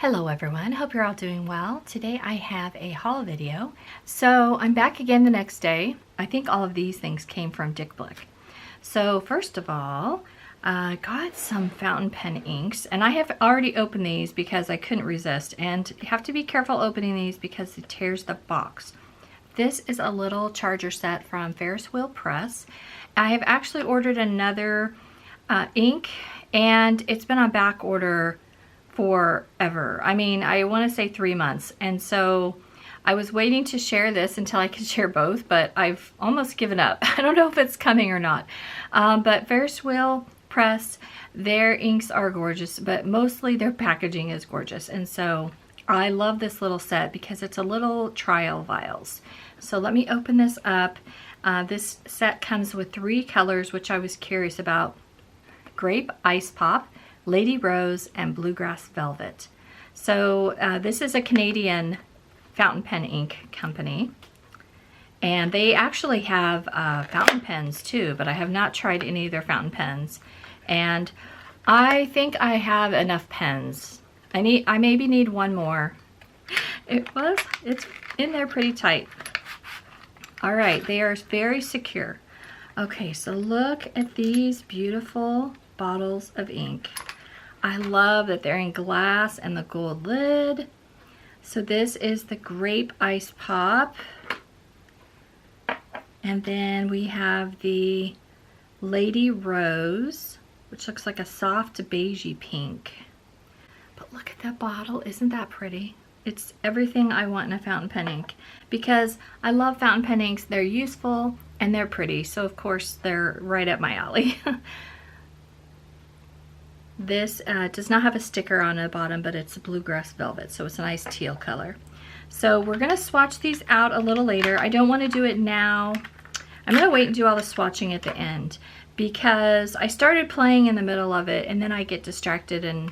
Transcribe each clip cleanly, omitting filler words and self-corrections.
Hello everyone, hope you're all doing well. Today I have a haul video. So I'm back again the next day. I think all of these things came from Blick. So first of all, I got some fountain pen inks, and I have already opened these because I couldn't resist, and you have to be careful opening these because it tears the box. This is a little charger set from Ferris Wheel Press. I have actually ordered another ink, and it's been on back order forever. I mean, I want to say 3 months, and so I was waiting to share this until I could share both, but I've almost given up. I don't know if it's coming or not, but Ferris Wheel Press, their inks are gorgeous, but mostly their packaging is gorgeous, and so I love this little set because it's a little trial vials. So let me open this up. This set comes with 3 colors, which I was curious about: Grape Ice Pop, Lady Rose, and Bluegrass Velvet. So this is a Canadian fountain pen ink company, and they actually have fountain pens too, but I have not tried any of their fountain pens, and I think I have enough pens. I maybe need one more. It's in there pretty tight. All right, they are very secure. Okay, so look at these beautiful bottles of ink. I love that they're in glass and the gold lid. So this is the Grape Ice Pop. And then we have the Lady Rose, which looks like a soft beigey pink. But look at that bottle, isn't that pretty? It's everything I want in a fountain pen ink, because I love fountain pen inks. They're useful and they're pretty, so of course they're right up my alley. This does not have a sticker on the bottom, but it's a Bluegrass Velvet, so it's a nice teal color. So we're going to swatch these out a little later. I don't want to do it now. I'm going to wait and do all the swatching at the end, because I started playing in the middle of it and then I get distracted, and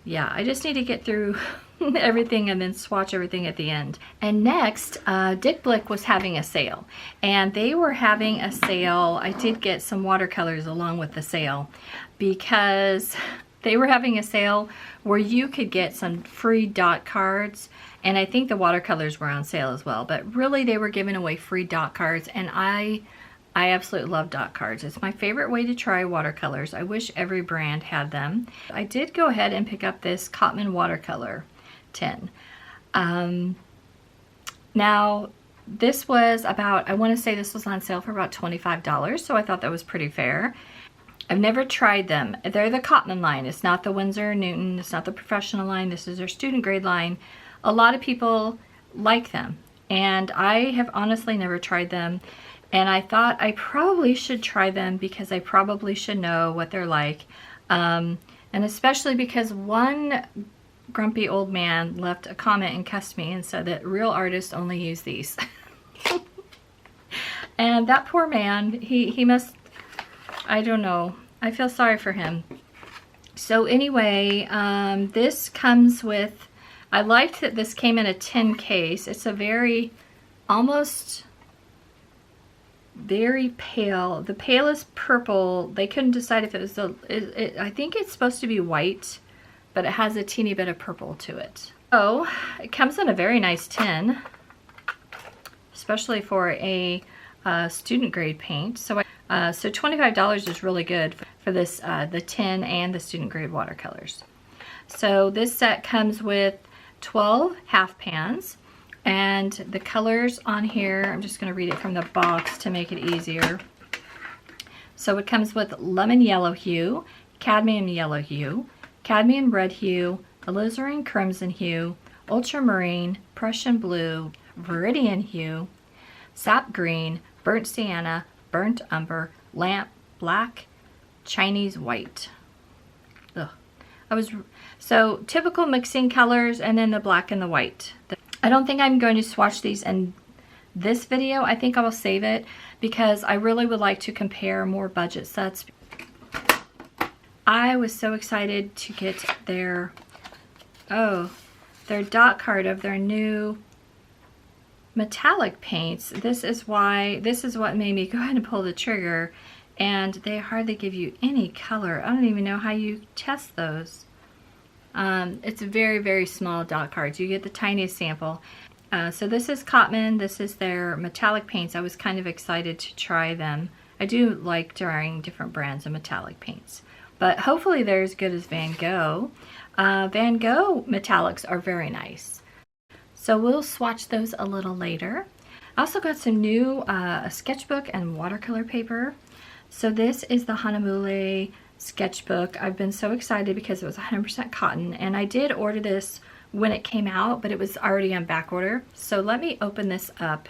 yeah, I just need to get through everything and then swatch everything at the end. And next, Blick was having a sale, and they were having a sale. I did get some watercolors along with the sale, because they were having a sale where you could get some free dot cards, and I think the watercolors were on sale as well, but really they were giving away free dot cards, and I absolutely love dot cards. It's my favorite way to try watercolors. I wish every brand had them. I did go ahead and pick up this Cotman watercolor tin. Now this was about, I want to say this was on sale for about $25, so I thought that was pretty fair. I've never tried them. They're the Cotman line. It's not the Winsor Newton. It's not the professional line. This is their student grade line. A lot of people like them, and I have honestly never tried them. And I thought I probably should try them because I probably should know what they're like. And especially because one grumpy old man left a comment in Customizable and said that real artists only use these. And that poor man, he must, I don't know. I feel sorry for him. So anyway, this comes with, I liked that this came in a tin case. It's a very, almost very pale. The palest purple. They couldn't decide if it was I think it's supposed to be white, but it has a teeny bit of purple to it. So it comes in a very nice tin, especially for a student grade paint. So so $25 is really good for this, the tin and the student grade watercolors. So this set comes with 12 half pans, and the colors on here, I'm just going to read it from the box to make it easier. So it comes with lemon yellow hue, cadmium yellow hue, cadmium red hue, alizarin crimson hue, ultramarine, Prussian blue, viridian hue, sap green, burnt sienna, burnt umber, lamp black, Chinese white. Ugh. So typical mixing colors, and then the black and the white. I don't think I'm going to swatch these in this video. I think I will save it because I really would like to compare more budget sets. I was so excited to get their dot card of their new metallic paints. This is what made me go ahead and pull the trigger, and they hardly give you any color. I don't even know how you test those. It's very, very small dot cards. You get the tiniest sample. So this is Cotman. This is their metallic paints. I was kind of excited to try them. I do like trying different brands of metallic paints, but hopefully they're as good as Van Gogh. Van Gogh metallics are very nice. So we'll swatch those a little later. I also got some new sketchbook and watercolor paper. So this is the Hahnemühle sketchbook. I've been so excited because it was 100% cotton, and I did order this when it came out, but it was already on back order. So let me open this up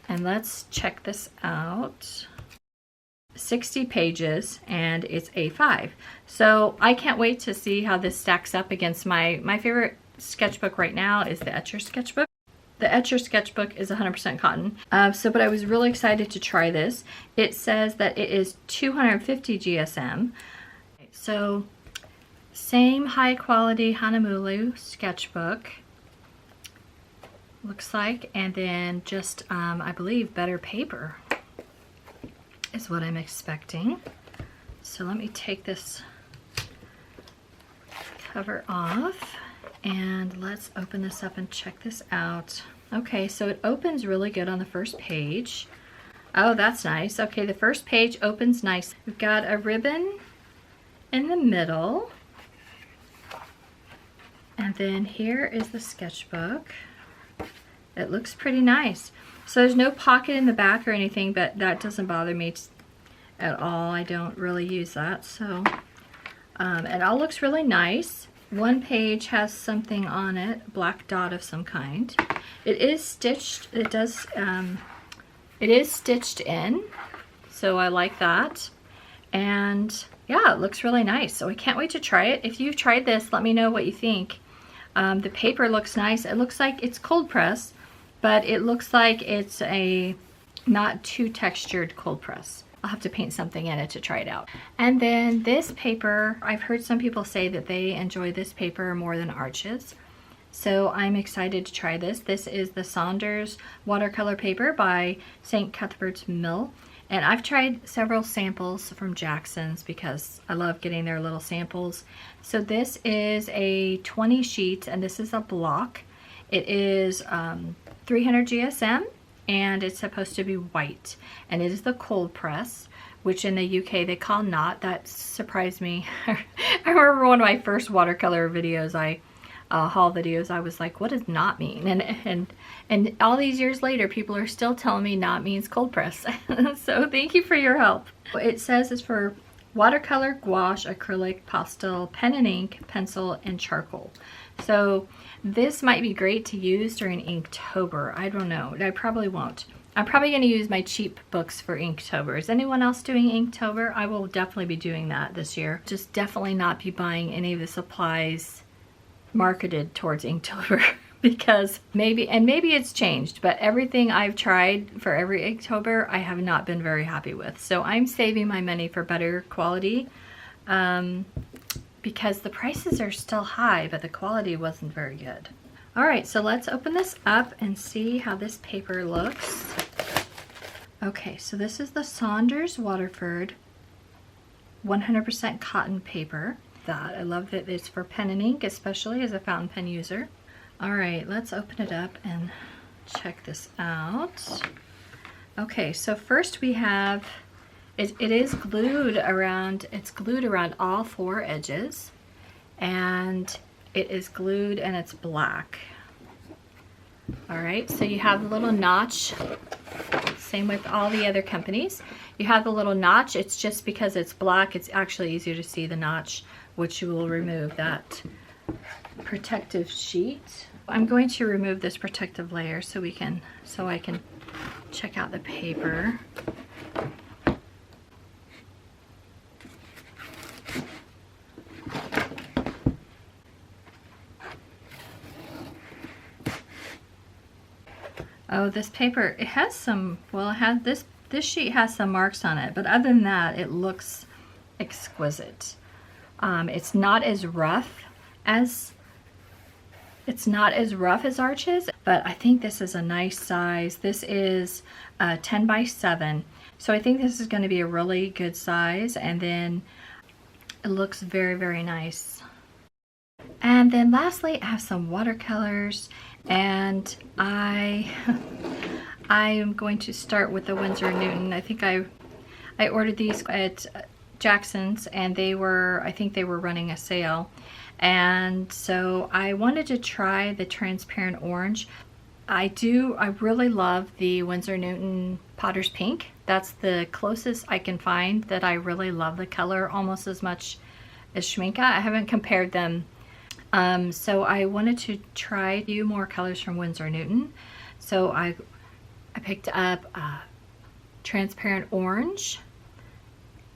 and let's check this out. 60 pages and it's A5. So I can't wait to see how this stacks up against my favorite sketchbook right now is the Etcher sketchbook. The Etcher sketchbook is 100% cotton. But I was really excited to try this. It says that it is 250 GSM. So same high quality Hahnemühle sketchbook. Looks like, and then just I believe better paper is what I'm expecting. So let me take this cover off and let's open this up and check this out. Okay, so it opens really good on the first page. Oh, that's nice. Okay, the first page opens nice. We've got a ribbon in the middle. And then here is the sketchbook. It looks pretty nice. So there's no pocket in the back or anything, but that doesn't bother me at all. I don't really use that. So it all looks really nice. One page has something on it, black dot of some kind. It is stitched. It is stitched in, so I like that. And yeah, it looks really nice. So I can't wait to try it. If you've tried this, let me know what you think. The paper looks nice. It looks like it's cold press, but it looks like it's a not too textured cold press. I'll have to paint something in it to try it out. And then this paper, I've heard some people say that they enjoy this paper more than Arches. So I'm excited to try this. This is the Saunders watercolor paper by St. Cuthbert's Mill. And I've tried several samples from Jackson's because I love getting their little samples. So this is a 20 sheet and this is a block. It is 300 GSM and it's supposed to be white. And it is the cold press, which in the UK they call knot. That surprised me. I remember one of my first watercolor videos, haul videos, I was like, what does knot mean? And all these years later, people are still telling me knot means cold press. So thank you for your help. It says it's for watercolor, gouache, acrylic, pastel, pen and ink, pencil, and charcoal. So this might be great to use during Inktober. I don't know. I probably won't. I'm probably going to use my cheap books for Inktober. Is anyone else doing Inktober? I will definitely be doing that this year. Just definitely not be buying any of the supplies marketed towards Inktober because maybe it's changed, but everything I've tried for every Inktober I have not been very happy with. So I'm saving my money for better quality because the prices are still high, but the quality wasn't very good. All right, so let's open this up and see how this paper looks. Okay, so this is the Saunders Waterford 100% cotton paper. I love that it's for pen and ink, especially as a fountain pen user. All right, let's open it up and check this out. Okay, so first we have, it is glued around, it's glued around all four edges, and it is glued and it's black. All right, so you have the little notch, same with all the other companies. You have the little notch, it's just because it's black, it's actually easier to see the notch, which you will remove that protective sheet. I'm going to remove this protective layer so I can check out the paper. Oh, this paper, it has some, well, it has this sheet has some marks on it, but other than that, it looks exquisite. It's not as rough as Arches, but I think this is a nice size. This is 10 by 7, so I think this is going to be a really good size, and then it looks very, very nice. And then lastly, I have some watercolors, and I am going to start with the Winsor Newton. I think I ordered these at Jackson's, and I think they were running a sale. And so I wanted to try the transparent orange. I really love the Winsor Newton Potter's Pink. That's the closest I can find that I really love the color, almost as much as Schmincke. I haven't compared them. So I wanted to try a few more colors from Winsor Newton. So I picked up transparent orange,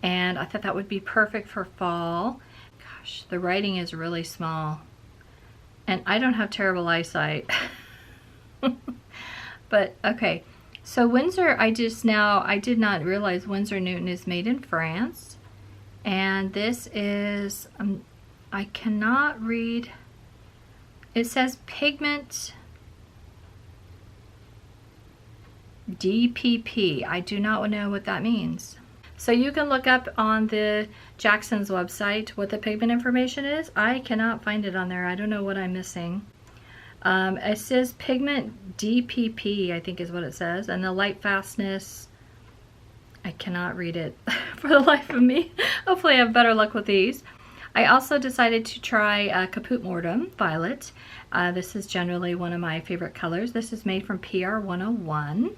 and I thought that would be perfect for fall. Gosh, the writing is really small, and I don't have terrible eyesight. But okay, so Winsor, I did not realize Winsor Newton is made in France, and this is I cannot read. It says pigment DPP. I do not know what that means. So you can look up on the Jackson's website what the pigment information is. I cannot find it on there. I don't know what I'm missing. It says pigment DPP, I think is what it says, and the light fastness, I cannot read it for the life of me. Hopefully I have better luck with these. I also decided to try Caput Mortem Violet. This is generally one of my favorite colors. This is made from PR 101.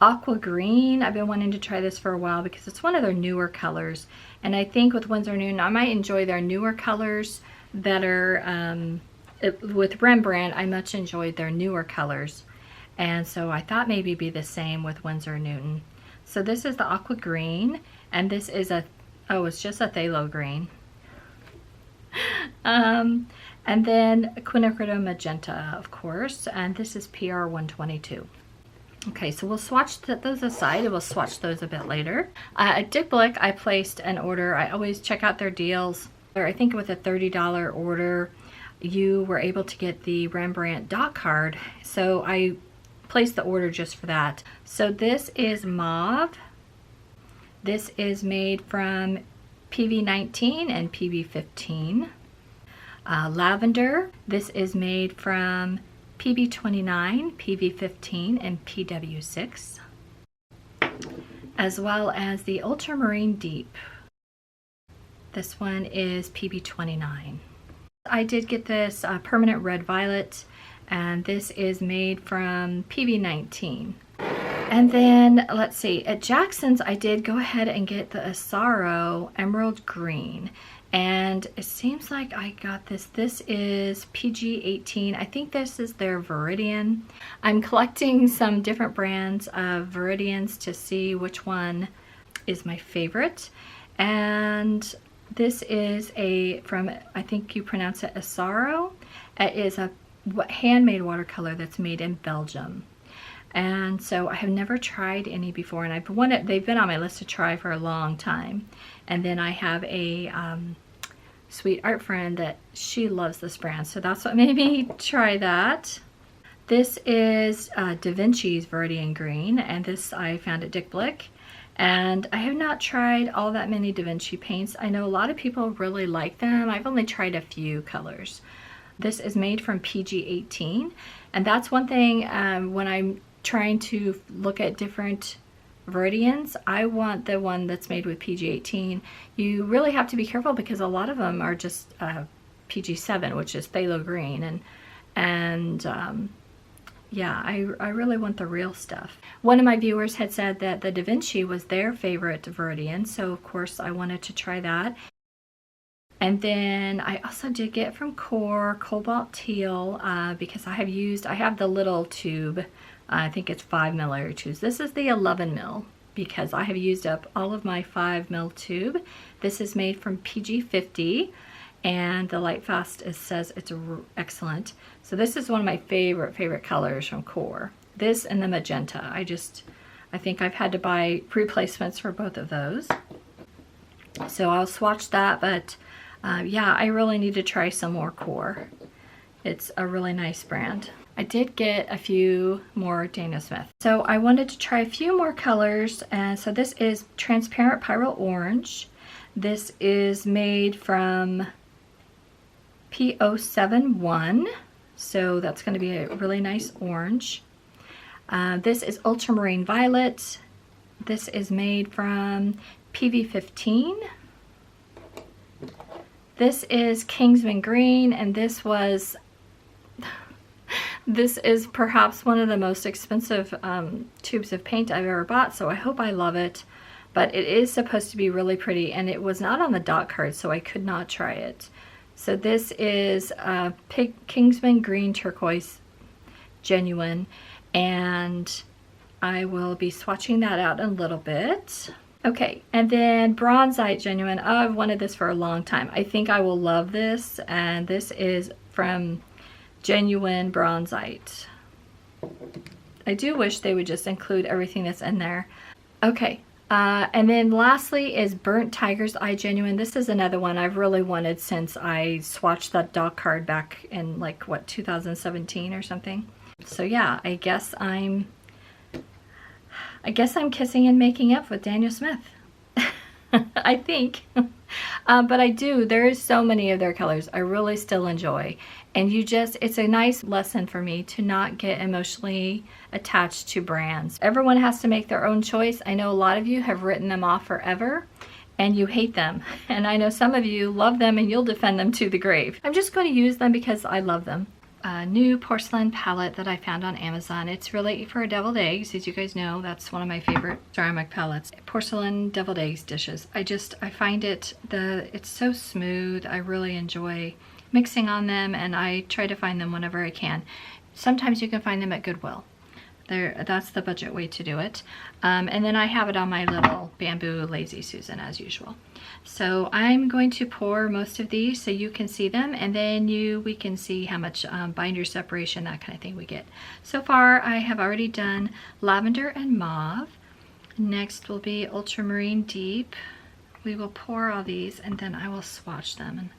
Aqua Green, I've been wanting to try this for a while because it's one of their newer colors. And I think with Winsor Newton, I might enjoy their newer colors better. With Rembrandt, I much enjoyed their newer colors. And so I thought maybe it'd be the same with Winsor Newton. So this is the Aqua Green, and this is it's just a phthalo green. And then Quinacridone Magenta, of course, and this is PR 122. Okay, so we'll swatch those aside, and we'll swatch those a bit later. At Dick Blick, I placed an order. I always check out their deals. I think with a $30 order, you were able to get the Rembrandt dot card. So I placed the order just for that. So this is mauve. This is made from PV19 and PV15. Lavender. This is made from PV29, PV15, and PW6, as well as the Ultramarine Deep. This one is PV29. I did get this Permanent Red Violet, and this is made from PV19. And then, let's see, at Jackson's I did go ahead and get the Asaro Emerald Green. And it seems like I got this. This is PG18. I think this is their Viridian. I'm collecting some different brands of Viridians to see which one is my favorite. And this is from, I think you pronounce it Asaro. It is a handmade watercolor that's made in Belgium. And so I have never tried any before, and they've been on my list to try for a long time. And then I have a sweet art friend that she loves this brand, so that's what made me try that. This is Da Vinci's Viridian Green, and this I found at Dick Blick. And I have not tried all that many Da Vinci paints. I know a lot of people really like them. I've only tried a few colors. This is made from PG18, and that's one thing when I'm trying to look at different Viridians, I want the one that's made with PG18. You really have to be careful because a lot of them are just PG7, which is phthalo green, and yeah, I really want the real stuff. One of my viewers had said that the Da Vinci was their favorite Viridian, so of course I wanted to try that. And then I also did get from Core Cobalt Teal because I have the little tube. I think it's 5 milliliter tubes. This is the 11 mil because I have used up all of my 5 mil tube. This is made from PG50, and the light fast says it's excellent. So this is one of my favorite colors from Core. This and the Magenta. I think I've had to buy replacements for both of those. So I'll swatch that, but yeah, I really need to try some more Core. It's a really nice brand. I did get a few more Dana Smith. So I wanted to try a few more colors, and so this is Transparent Pyrrole Orange. This is made from P071. So that's going to be a really nice orange. This is Ultramarine Violet. This is made from PV15. This is Kingsman Green, and this is perhaps one of the most expensive tubes of paint I've ever bought, so I hope I love it. But it is supposed to be really pretty, and it was not on the dot card, so I could not try it. So this is Kingsman Green Turquoise Genuine, and I will be swatching that out in a little bit. Okay, and then Bronzite Genuine. Oh, I've wanted this for a long time. I think I will love this, and this is from Genuine Bronzite. I do wish they would just include everything that's in there. Okay, and then lastly is Burnt Tiger's Eye Genuine. This is another one I've really wanted since I swatched that dot card back in like, what, 2017 or something. So yeah, I guess I'm kissing and making up with Daniel Smith. I think. But I do. There is so many of their colors I really still enjoy. And it's a nice lesson for me to not get emotionally attached to brands. Everyone has to make their own choice. I know a lot of you have written them off forever and you hate them. And I know some of you love them and you'll defend them to the grave. I'm just going to use them because I love them. A new porcelain palette that I found on Amazon. It's really for deviled eggs. As you guys know, that's one of my favorite ceramic palettes. Porcelain deviled eggs dishes. I find it's so smooth. I really enjoy mixing on them, and I try to find them whenever I can. Sometimes you can find them at Goodwill. That's the budget way to do it. And then I have it on my little bamboo Lazy Susan as usual. So I'm going to pour most of these so you can see them, and then we can see how much binder separation, that kind of thing we get. So far I have already done lavender and mauve. Next will be ultramarine deep. We will pour all these and then I will swatch them.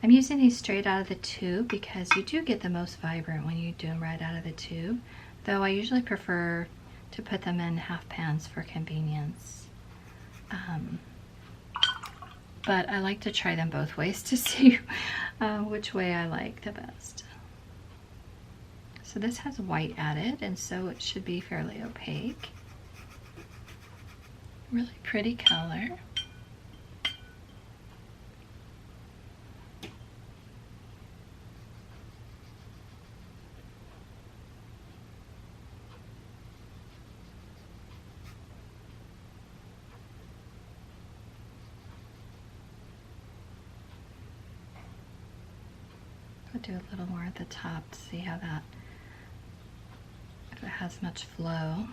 I'm using these straight out of the tube because you do get the most vibrant when you do them right out of the tube, though I usually prefer to put them in half pans for convenience. But I like to try them both ways to see which way I like the best. So this has white added, and so it should be fairly opaque. Really pretty color. I'll do a little more at the top to see how if it has much flow.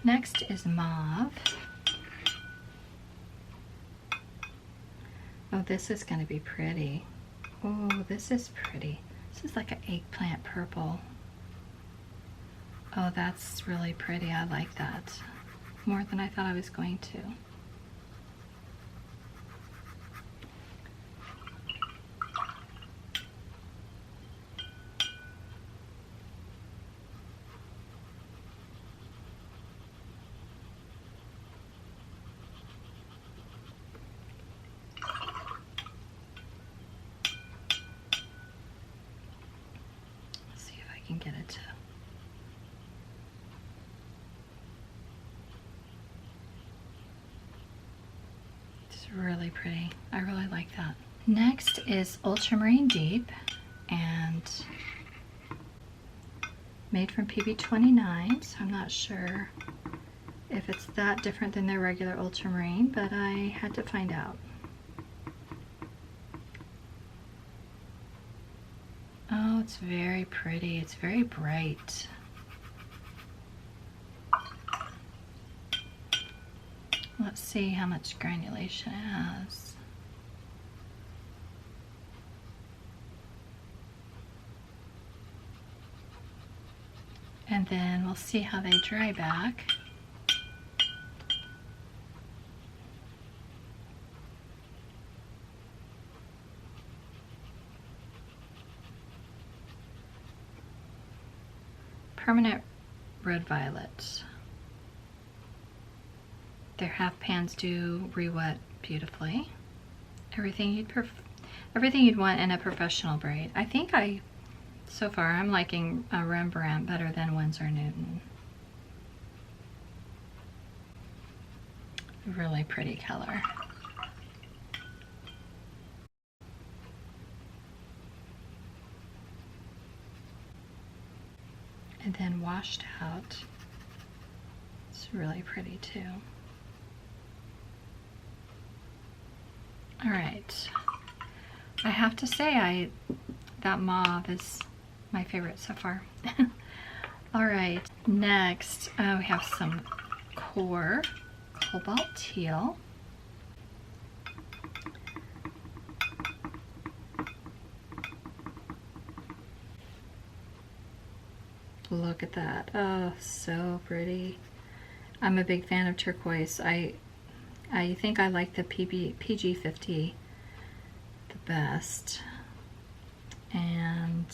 Next is mauve. Oh, this is going to be pretty. Oh, this is pretty. This is like an eggplant purple. Oh, that's really pretty. I like that more than I thought I was going to. Get it to it's really pretty. I really like that. Next is ultramarine deep, and made from PB29, so I'm not sure if it's that different than their regular ultramarine, but I had to find out. Oh, it's very pretty. It's very bright. Let's see how much granulation it has. And then we'll see how they dry back. Permanent red violet. Their half pans do re-wet beautifully. Everything you'd want in a professional braid. I think so far I'm liking Rembrandt better than Winsor Newton. Really pretty color. And then washed out. It's really pretty too. All right. I have to say that mauve is my favorite so far. All right, next we have some Core Cobalt Teal. Look at that. Oh, so pretty. I'm a big fan of turquoise. I think I like the PG50 the best. And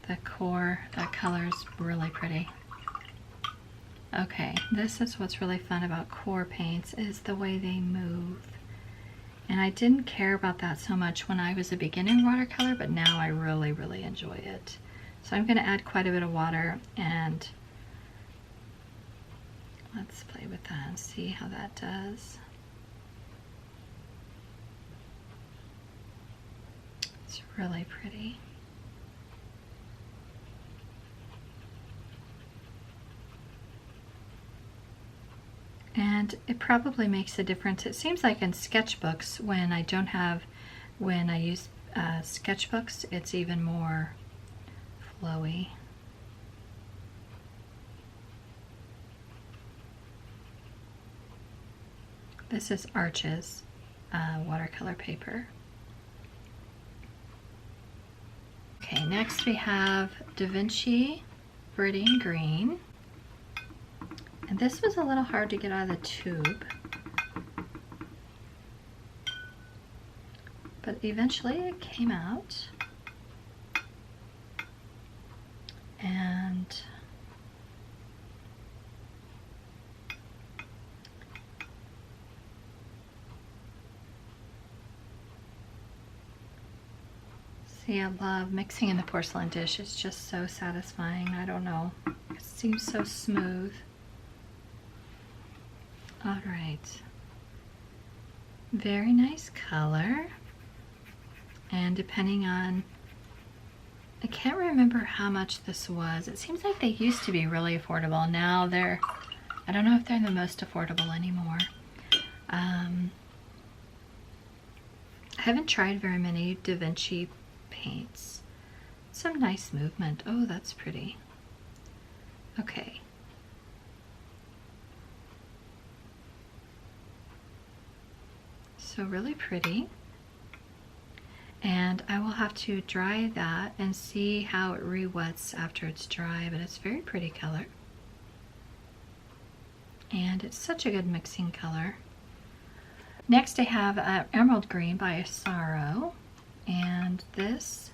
the Core, that color is really pretty. Okay, this is what's really fun about Core paints, is the way they move. And I didn't care about that so much when I was a beginning watercolor, but now I really, really enjoy it. So I'm going to add quite a bit of water, and let's play with that and see how that does. It's really pretty. And it probably makes a difference. It seems like in sketchbooks, when I use sketchbooks, it's even more flowy. This is Arches watercolor paper. Okay, next we have Da Vinci Viridian Green. And this was a little hard to get out of the tube, but eventually it came out. And see, I love mixing in the porcelain dish. It's just so satisfying. I don't know. It seems so smooth. All right, very nice color, and depending on, I can't remember how much this was. It seems like they used to be really affordable. Now I don't know if they're the most affordable anymore. I haven't tried very many Da Vinci paints. Some nice movement. Oh, that's pretty. Okay. So really pretty, and I will have to dry that and see how it re-wets after it's dry, but it's very pretty color, and it's such a good mixing color. Next I have Emerald Green by Asaro, and this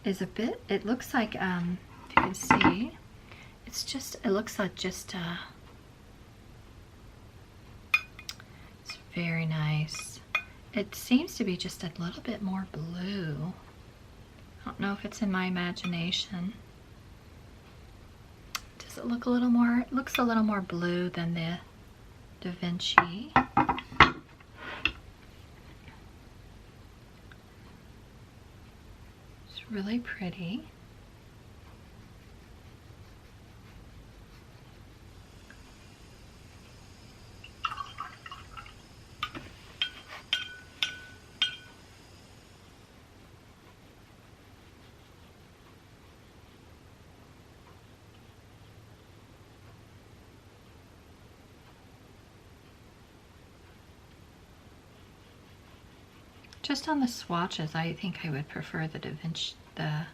is a bit, it looks like, if you can see, it looks like just it's very nice. It seems to be just a little bit more blue. I don't know if it's in my imagination. Does it look a little more, it looks a little more blue than the Da Vinci. It's really pretty. Just on the swatches, I think I would prefer the Da Vinci, the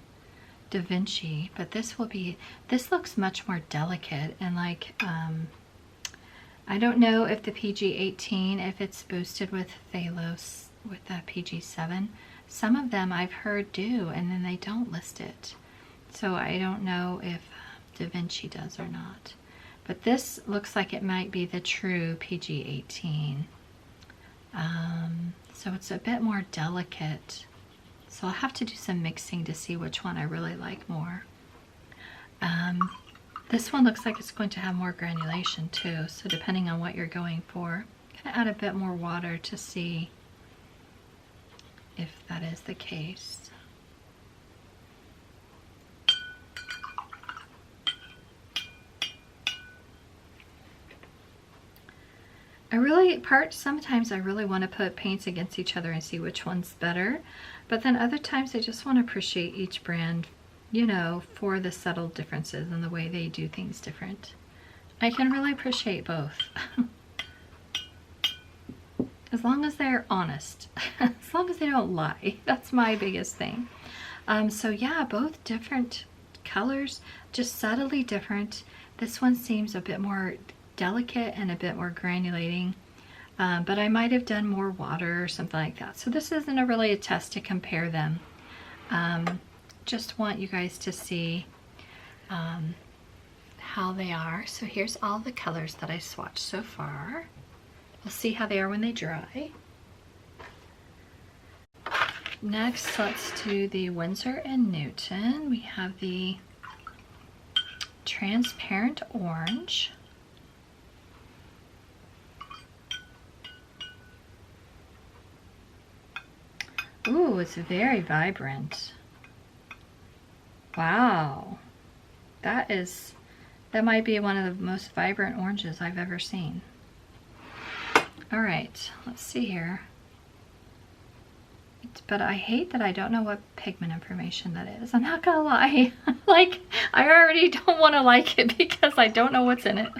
Da Vinci, but this looks much more delicate and like, I don't know if the PG-18, if it's boosted with Phthalos, with that PG-7. Some of them I've heard do, and then they don't list it. So I don't know if Da Vinci does or not. But this looks like it might be the true PG-18. So it's a bit more delicate. So I'll have to do some mixing to see which one I really like more. This one looks like it's going to have more granulation too, so depending on what you're going for, I'm going to add a bit more water to see if that is the case. Sometimes I really want to put paints against each other and see which one's better, but then other times I just want to appreciate each brand, you know, for the subtle differences and the way they do things different. I can really appreciate both. As long as they're honest, as long as they don't lie. That's my biggest thing. So yeah, both different colors, just subtly different. This one seems a bit more delicate and a bit more granulating, but I might have done more water or something like that. So this isn't really a test to compare them. Just want you guys to see how they are. So here's all the colors that I swatched so far. We'll see how they are when they dry. Next, let's do the Winsor Newton. We have the transparent orange. Ooh, it's very vibrant. Wow. That might be one of the most vibrant oranges I've ever seen. All right, let's see here. But I hate that I don't know what pigment information that is. I'm not gonna lie. Like, I already don't want to like it because I don't know what's in it.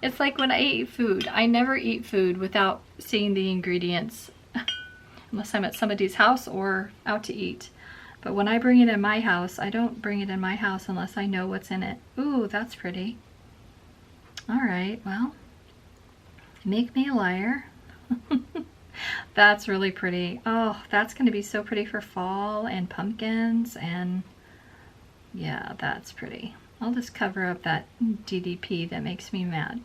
It's like when I eat food. I never eat food without seeing the ingredients, unless I'm at somebody's house or out to eat. But when I bring it in my house, I don't bring it in my house unless I know what's in it. Ooh, that's pretty. All right, well, make me a liar. That's really pretty. Oh, that's going to be so pretty for fall and pumpkins, and yeah, that's pretty. I'll just cover up that DDP that makes me mad.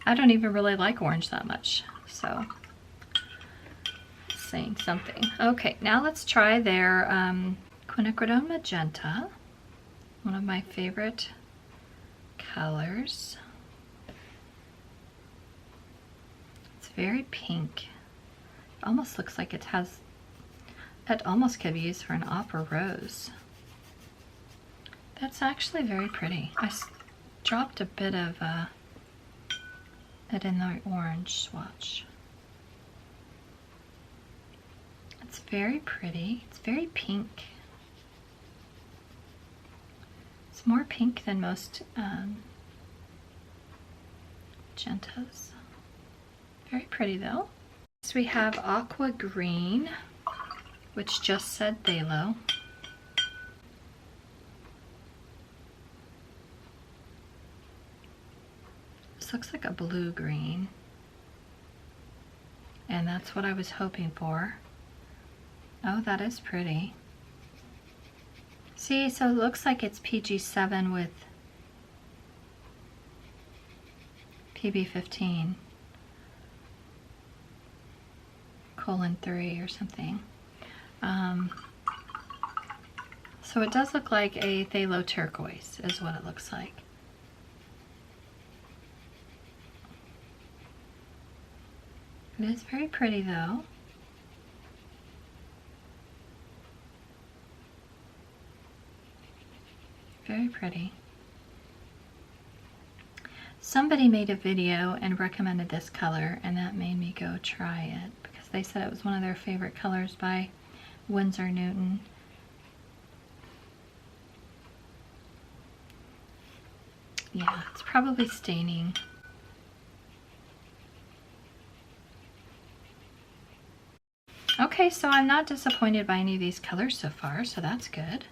I don't even really like orange that much, so saying something. Okay, now let's try their Quinacridone Magenta, one of my favorite colors. It's very pink. It almost looks like it almost could be used for an opera rose. That's actually very pretty. I dropped a bit of it in the orange swatch. It's very pretty. It's very pink. It's more pink than most magentas. Very pretty though. So we have aqua green, which just said phthalo. This looks like a blue green, and that's what I was hoping for. Oh, that is pretty. See, so it looks like it's PG-7 with PB-15. :3 or something. So it does look like a phthalo turquoise is what it looks like. It is very pretty though. Very pretty. Somebody made a video and recommended this color, and that made me go try it because they said it was one of their favorite colors by Winsor Newton. Yeah, it's probably staining. Okay. Okay, so I'm not disappointed by any of these colors so far, so that's good.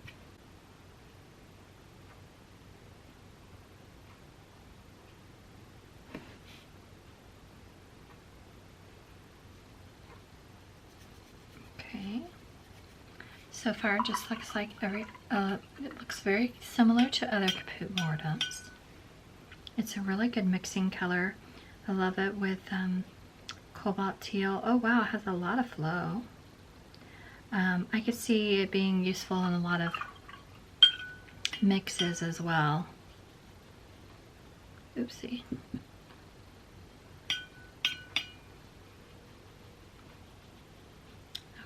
Okay. So far, it just looks like it looks very similar to other Kaput mordants. It's a really good mixing color. I love it with cobalt teal. Oh wow, it has a lot of flow. I could see it being useful in a lot of mixes as well. Oopsie.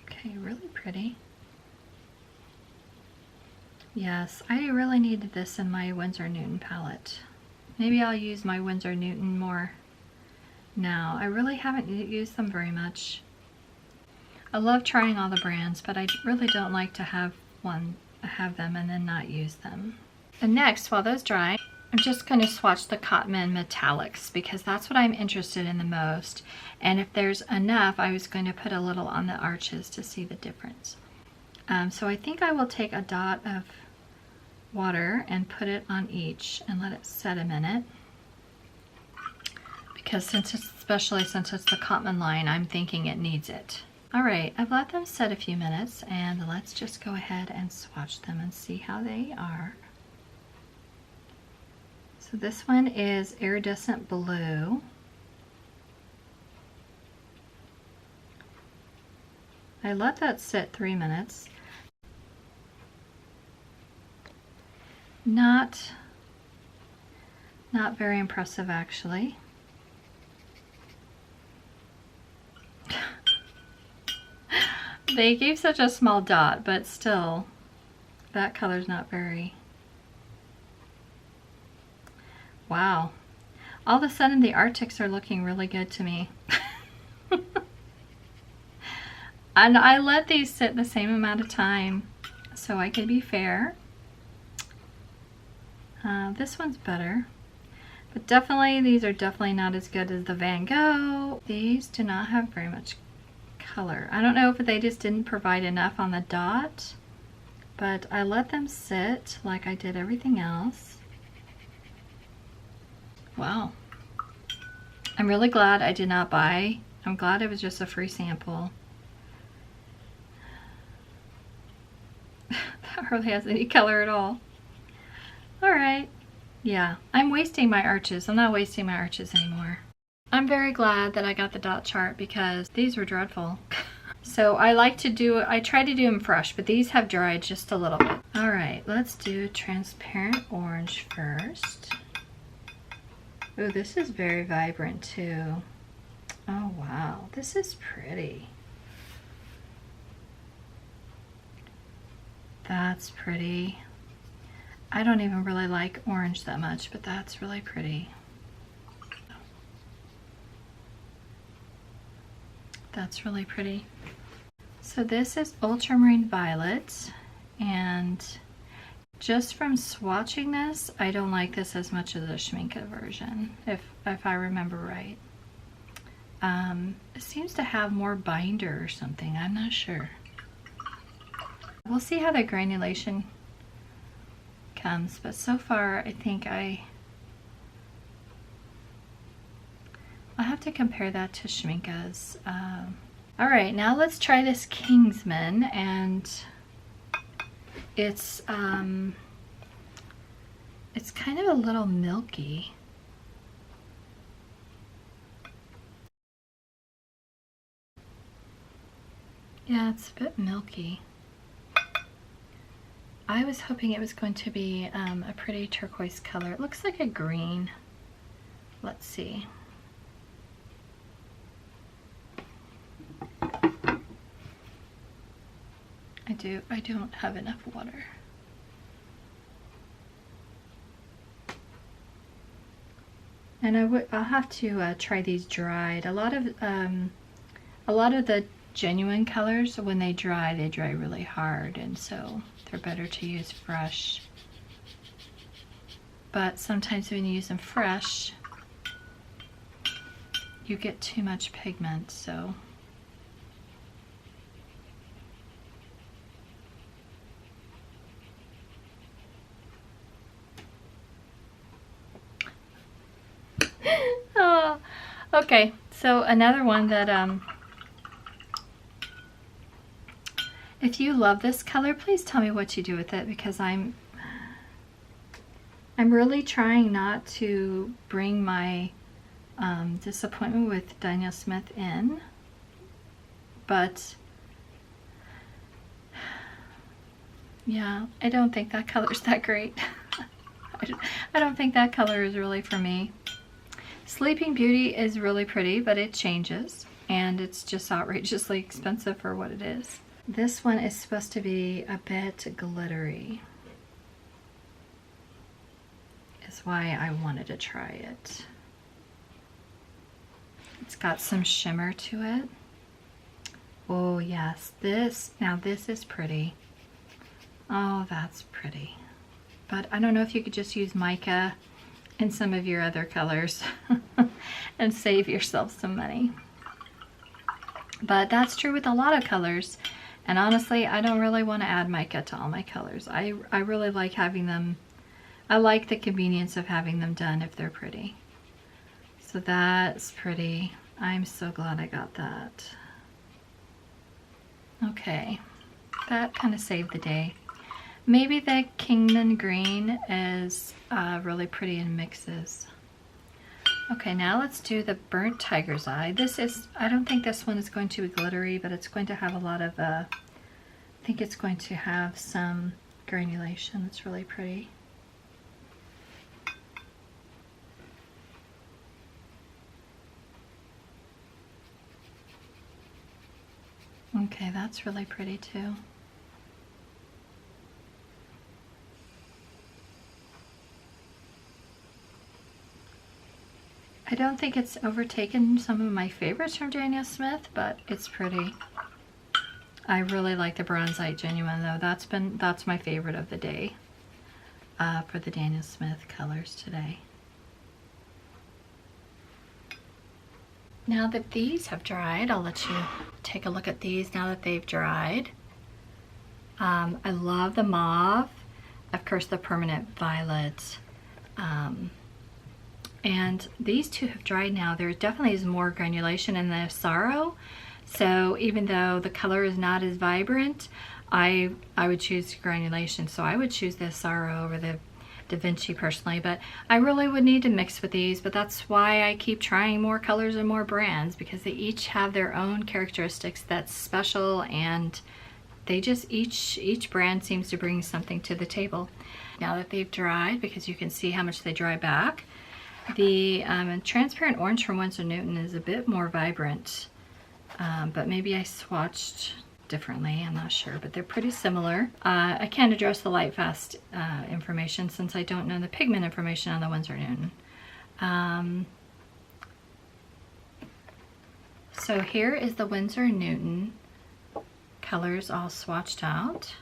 Okay, really pretty. Yes, I really needed this in my Winsor Newton palette. Maybe I'll use my Winsor Newton more now. I really haven't used them very much. I love trying all the brands, but I really don't like to have them and then not use them. And next, while those dry, I'm just going to swatch the Cotman metallics because that's what I'm interested in the most. And if there's enough, I was going to put a little on the arches to see the difference. So I think I will take a dot of water and put it on each and let it set a minute. Because especially since it's the Cotman line, I'm thinking it needs it. All right, I've let them set a few minutes and let's just go ahead and swatch them and see how they are. So this one is Iridescent Blue. I let that sit 3 minutes. Not very impressive actually. They gave such a small dot, but still, that color's not very... Wow. All of a sudden the Arctics are looking really good to me. And I let these sit the same amount of time so I can be fair. This one's better. But definitely, these are definitely not as good as the Van Gogh. These do not have very much color. I don't know if they just didn't provide enough on the dot, but I let them sit like I did everything else. Wow. I'm really glad I did not buy. I'm glad it was just a free sample. That hardly has any color at all. All right. Yeah, I'm wasting my arches. I'm not wasting my arches anymore. I'm very glad that I got the dot chart because these were dreadful. So I try to do them fresh, but these have dried just a little bit. All right, let's do transparent orange first. Oh, this is very vibrant too. Oh wow, this is pretty. That's pretty. I don't even really like orange that much, but that's really pretty. That's really pretty. So this is Ultramarine Violet, and just from swatching this, I don't like this as much as the Schmincke version, if I remember right. It seems to have more binder or something, I'm not sure. We'll see how the granulation comes, but so far I think I'll have to compare that to Schmincke's. All right, now let's try this Kingsman, and it's kind of a little milky. Yeah, it's a bit milky. I was hoping it was going to be a pretty turquoise color. It looks like a green. Let's see. I don't have enough water. And I'll have to try these dried. A lot of the genuine colors, when they dry really hard, and so they're better to use fresh. But sometimes when you use them fresh, you get too much pigment, so Okay, so another one that if you love this color, please tell me what you do with it, because I'm really trying not to bring my disappointment with Daniel Smith in, but yeah, I don't think that color's that great. I don't think that color is really for me. Sleeping Beauty is really pretty, but it changes, and it's just outrageously expensive for what it is. This one is supposed to be a bit glittery. Is why I wanted to try it. It's got some shimmer to it. Oh yes, now this is pretty. Oh, that's pretty. But I don't know if you could just use mica in some of your other colors and save yourself some money. But that's true with a lot of colors. And honestly, I don't really want to add mica to all my colors. I really like having them. I like the convenience of having them done if they're pretty. So that's pretty. I'm so glad I got that. Okay, that kind of saved the day. Maybe the Kingman Green is really pretty in mixes. Okay, now let's do the Burnt Tiger's Eye. I don't think this one is going to be glittery, but it's going to have a lot of, I think it's going to have some granulation. It's really pretty. Okay, that's really pretty too. I don't think it's overtaken some of my favorites from Daniel Smith, but it's pretty. I really like the Bronzite Genuine though. That's my favorite of the day for the Daniel Smith colors today. Now that these have dried, I'll let you take a look at these now that they've dried. I love the mauve, of course the permanent violet, and these two have dried now. There definitely is more granulation in the Sorrow, so even though the color is not as vibrant, I would choose granulation, so I would choose the Sorrow over the Da Vinci personally, but I really would need to mix with these, but that's why I keep trying more colors and more brands, because they each have their own characteristics that's special, and they just each brand seems to bring something to the table. Now that they've dried, because you can see how much they dry back, the transparent orange from Winsor Newton is a bit more vibrant, but maybe I swatched differently, I'm not sure, but they're pretty similar. I can't address the light fast information since I don't know the pigment information on the Winsor Newton. So here is the Winsor Newton colors all swatched out.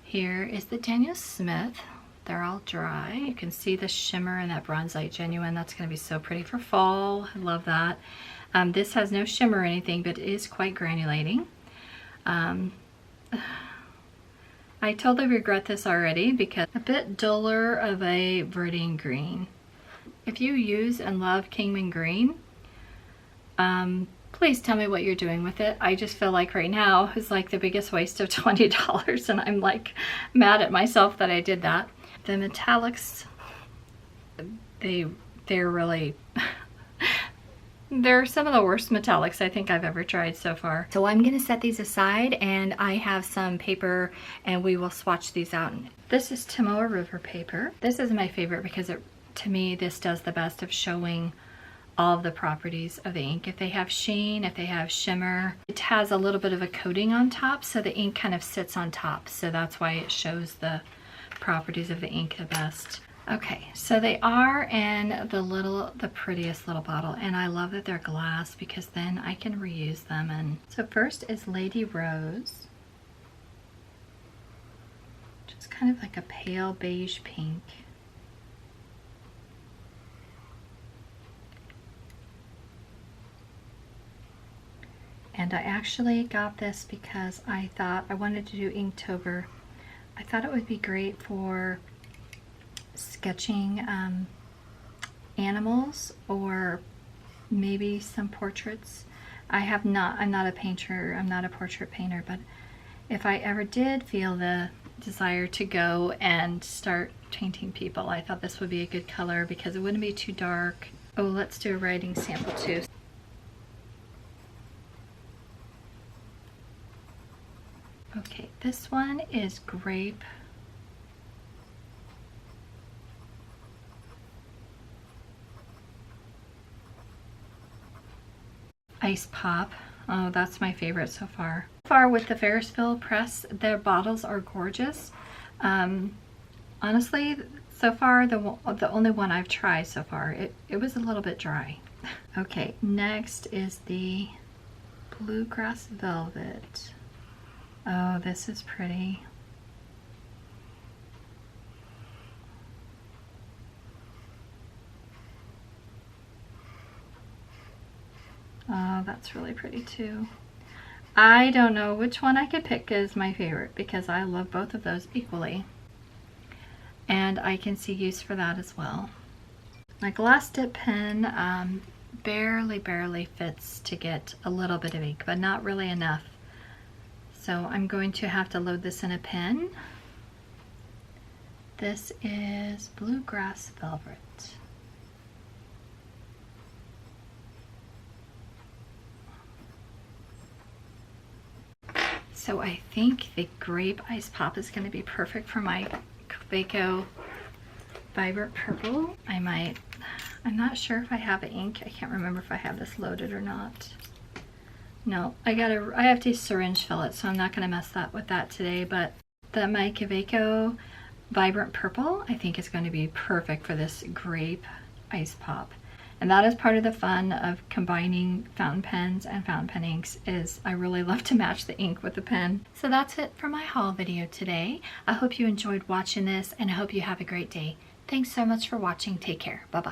Here is the Daniel Smith. They're all dry. You can see the shimmer in that Bronzite Genuine. That's going to be so pretty for fall. I love that. This has no shimmer or anything, but it is quite granulating. I totally regret this already because a bit duller of a verdine green. If you use and love Kingman Green, please tell me what you're doing with it. I just feel like right now is like the biggest waste of $20, and I'm like mad at myself that I did that. The metallics, they're really they're some of the worst metallics I think I've ever tried so far. So I'm gonna set these aside, and I have some paper and we will swatch these out. This is Timoa River paper. This is my favorite because to me this does the best of showing all of the properties of the ink. If they have sheen, if they have shimmer, it has a little bit of a coating on top, so the ink kind of sits on top, so that's why it shows the properties of the ink the best. Okay, so they are in the prettiest little bottle, and I love that they're glass because then I can reuse them. And so first is Lady Rose, which is kind of like a pale beige pink. And I actually got this because I thought I wanted to do Inktober. I thought it would be great for sketching animals or maybe some portraits. I'm not a painter, I'm not a portrait painter, but if I ever did feel the desire to go and start painting people, I thought this would be a good color because it wouldn't be too dark. Oh, let's do a writing sample too. Okay, this one is grape. Ice Pop. Oh, that's my favorite so far. So far with the Ferris Wheel Press, their bottles are gorgeous. Honestly, so far the only one I've tried so far, it was a little bit dry. Okay, next is the Bluegrass Velvet. Oh, this is pretty. Oh, that's really pretty too. I don't know which one I could pick as my favorite because I love both of those equally. And I can see use for that as well. My glass dip pen barely fits to get a little bit of ink, but not really enough. So I'm going to have to load this in a pen. This is Bluegrass Velvet. So I think the Grape Ice Pop is going to be perfect for my Quaco Vibrant Purple. I'm not sure if I have ink. I can't remember if I have this loaded or not. No, I have to syringe fill it, so I'm not going to mess with that today, but my Quaco Vibrant Purple I think is going to be perfect for this Grape Ice Pop. And that is part of the fun of combining fountain pens and fountain pen inks, is I really love to match the ink with the pen. So that's it for my haul video today. I hope you enjoyed watching this and I hope you have a great day. Thanks so much for watching. Take care. Bye-bye.